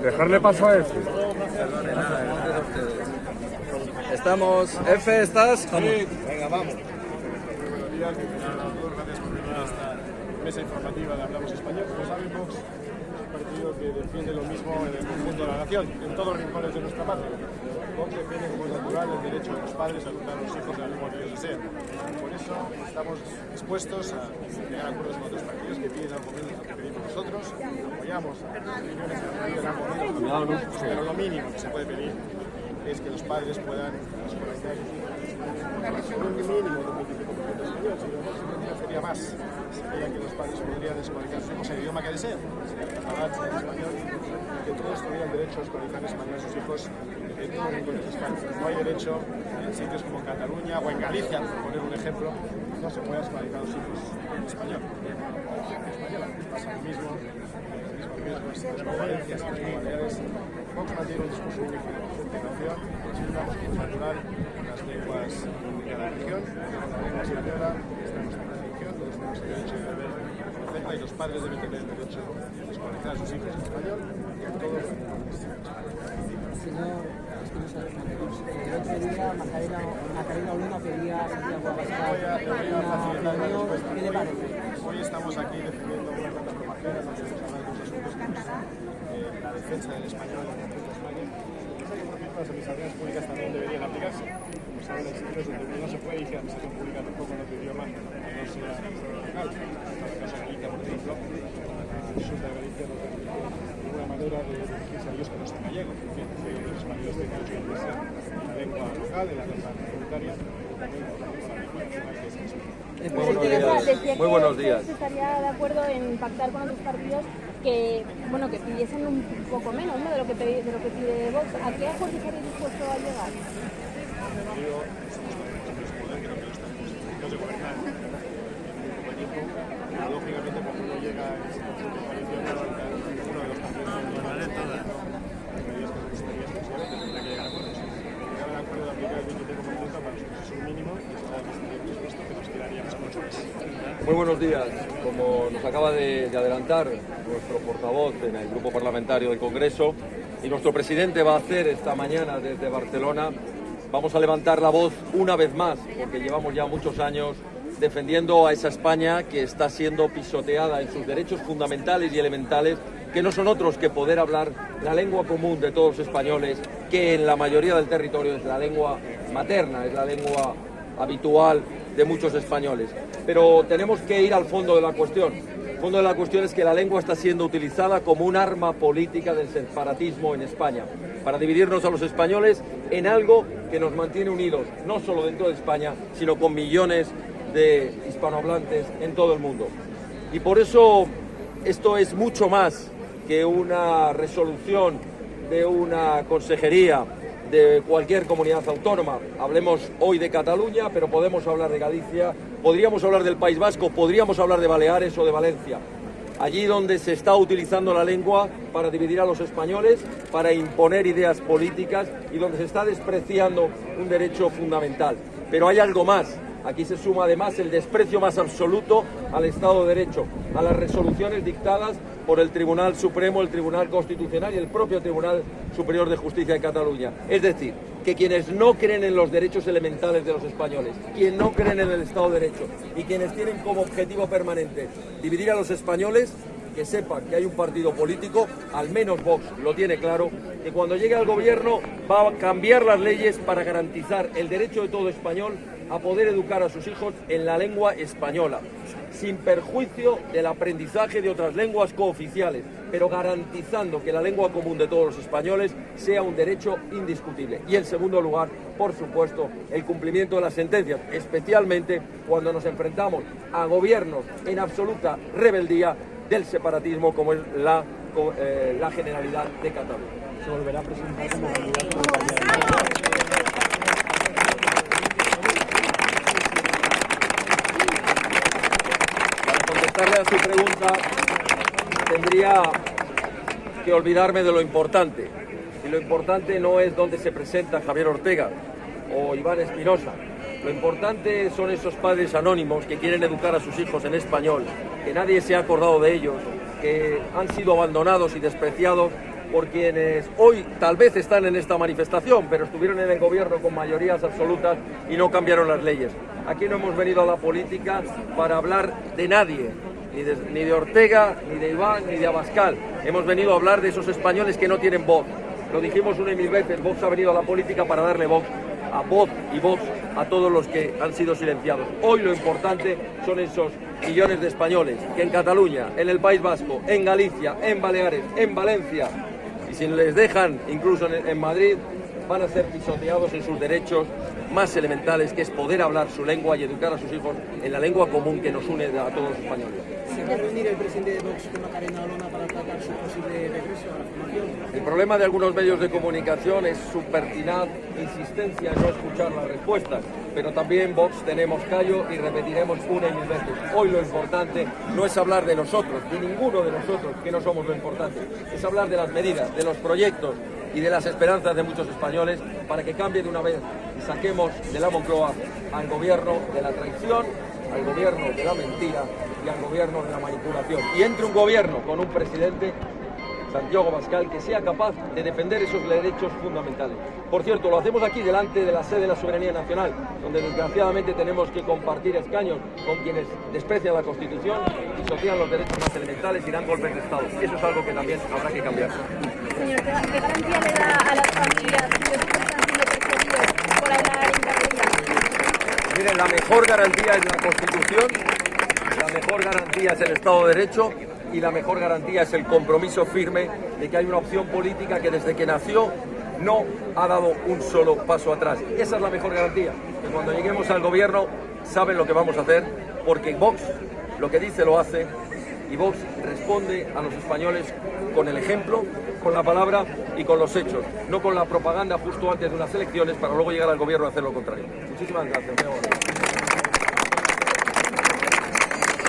Dejarle paso a ese. Estamos. F, ¿estás? Vamos. Venga, vamos. Buenos días, bienvenidos a todos. Gracias por venir a esta mesa informativa de Hablamos Español. Como saben, Vox es un partido que defiende lo mismo en el conjunto de la nación, en todos los rincones de nuestra patria. Vox defiende como es natural el derecho de los padres a educar a los hijos de la lengua que ellos desean. Por eso estamos dispuestos a llegar a acuerdos con otros partidos que piden algo menos de lo que pedimos nosotros. Apoyamos a las opiniones que piden algo menos, pero lo mínimo que se puede pedir es que los padres puedan escolarizar a sus hijos. Un mínimo de 25% español, si no sería más. Sería que los padres podrían escolarizar a sus hijos en el idioma que desean, sea catalán, sea español, y que todos tuvieran derecho a escolarizar en español a sus hijos en todos los rincones de España. No hay derecho en sitios como Cataluña o en Galicia, por poner un ejemplo, no se puede escolarizar a los hijos en español. En española pasa lo mismo, las Valencias, las Baleares. Vox mantiene un discurso único de nación, consideramos que es natural las lenguas de la región, la lengua española está en nuestra religión, todos tenemos el derecho de deber conocerla y los padres deben tener el derecho de escolarizar a sus hijos en español en todos los rincones. Señor Espinosa de Mateos, el otro día Macarena Olona pedía a Santiago Abascal una reunión. ¿Qué le parece? Hoy estamos aquí defendiendo una plataforma clara donde queremos hablar de los asuntos que la defensa del español en el conjunto de España. Yo creo que por ejemplo las administraciones públicas también deberían aplicarse. Como saben, hay sitios donde no se puede decir administración pública tampoco en otro idioma que no sea local. En el caso de Galicia, por ejemplo, la Xunta de Galicia no permite ninguna manera de dirigirse a ellos que no sea gallego. En fin, que los españoles tienen derecho a dirigirse en la lengua local, en la lengua comunitaria, también por la lengua nacional que es el español. Muy buenos días. ¿Estaría de acuerdo en pactar con otros partidos que, bueno, que pidiesen un poco menos, ¿no?, de lo que pide Vox? ¿A qué acuerdo estaría dispuesto a llegar? Digo, somos partidos de poder, creo que los tenemos de gobernar en un poco de tiempo. Lógicamente, cuando uno llega a ese conjunto de coalición, uno de los partidos de medidas que nos gustaría tendrá que llegar a acuerdos. Llegar al acuerdo de aplicar el 25% para nosotros es un mínimo y es algo que estaríamos dispuestos, que nos tiraríamos mucho más. Muy buenos días. Como nos acaba de adelantar nuestro portavoz en el Grupo Parlamentario del Congreso y nuestro presidente va a hacer esta mañana desde Barcelona, vamos a levantar la voz una vez más, porque llevamos ya muchos años defendiendo a esa España que está siendo pisoteada en sus derechos fundamentales y elementales, que no son otros que poder hablar la lengua común de todos los españoles, que en la mayoría del territorio es la lengua materna, es la lengua habitual de muchos españoles. Pero tenemos que ir al fondo de la cuestión. El fondo de la cuestión es que la lengua está siendo utilizada como un arma política del separatismo en España, para dividirnos a los españoles en algo que nos mantiene unidos, no solo dentro de España, sino con millones de hispanohablantes en todo el mundo. Y por eso esto es mucho más que una resolución de una consejería de cualquier comunidad autónoma. Hablemos hoy de Cataluña, pero podemos hablar de Galicia, podríamos hablar del País Vasco, podríamos hablar de Baleares o de Valencia. Allí donde se está utilizando la lengua para dividir a los españoles, para imponer ideas políticas y donde se está despreciando un derecho fundamental. Pero hay algo más. Aquí se suma además el desprecio más absoluto al Estado de Derecho, a las resoluciones dictadas por el Tribunal Supremo, el Tribunal Constitucional y el propio Tribunal Superior de Justicia de Cataluña. Es decir, que quienes no creen en los derechos elementales de los españoles, quienes no creen en el Estado de Derecho y quienes tienen como objetivo permanente dividir a los españoles, que sepan que hay un partido político, al menos Vox lo tiene claro, que cuando llegue al gobierno va a cambiar las leyes para garantizar el derecho de todo español a poder educar a sus hijos en la lengua española, sin perjuicio del aprendizaje de otras lenguas cooficiales, pero garantizando que la lengua común de todos los españoles sea un derecho indiscutible. Y en segundo lugar, por supuesto, el cumplimiento de las sentencias, especialmente cuando nos enfrentamos a gobiernos en absoluta rebeldía del separatismo, como es la Generalidad de Cataluña. Se volverá a presentar como candidato. Para contestarle a su pregunta, tendría que olvidarme de lo importante. Y lo importante no es dónde se presenta Javier Ortega o Iván Espinosa. Lo importante son esos padres anónimos que quieren educar a sus hijos en español, que nadie se ha acordado de ellos, que han sido abandonados y despreciados por quienes hoy tal vez están en esta manifestación, pero estuvieron en el gobierno con mayorías absolutas y no cambiaron las leyes. Aquí no hemos venido a la política para hablar de nadie, ni de Ortega, ni de Iván, ni de Abascal. Hemos venido a hablar de esos españoles que no tienen voz. Lo dijimos una y mil veces, Vox ha venido a la política para darle voz y voz a todos los que han sido silenciados. Hoy lo importante son esos millones de españoles que en Cataluña, en el País Vasco, en Galicia, en Baleares, en Valencia, y si les dejan incluso en Madrid, van a ser pisoteados en sus derechos más elementales, que es poder hablar su lengua y educar a sus hijos en la lengua común que nos une a todos los españoles. ¿Se va a reunir el presidente de Vox con Macarena Olona para tratar su posible regreso a la formación? El problema de algunos medios de comunicación es su pertinaz insistencia en no escuchar las respuestas, pero también Vox tenemos callo y repetiremos una y mil veces. Hoy lo importante no es hablar de nosotros, de ninguno de nosotros, que no somos lo importante, es hablar de las medidas, de los proyectos y de las esperanzas de muchos españoles para que cambie de una vez y saquemos de la Moncloa al gobierno de la traición, al gobierno de la mentira y al gobierno de la manipulación. Y entre un gobierno con un presidente, Santiago Abascal, que sea capaz de defender esos derechos fundamentales. Por cierto, lo hacemos aquí delante de la sede de la Soberanía Nacional, donde desgraciadamente tenemos que compartir escaños con quienes desprecian la Constitución, pisotean los derechos más elementales y dan golpes de Estado. Eso es algo que también habrá que cambiar. Señor, ¿qué garantía le da a las familias que están siendo perseguidos por hablar en castellano? Miren, la mejor garantía es la Constitución, la mejor garantía es el Estado de Derecho y la mejor garantía es el compromiso firme de que hay una opción política que desde que nació no ha dado un solo paso atrás. Esa es la mejor garantía, que cuando lleguemos al gobierno saben lo que vamos a hacer, porque Vox lo que dice lo hace y Vox responde a los españoles con el ejemplo, con la palabra y con los hechos, no con la propaganda justo antes de unas elecciones para luego llegar al gobierno a hacer lo contrario. Muchísimas gracias.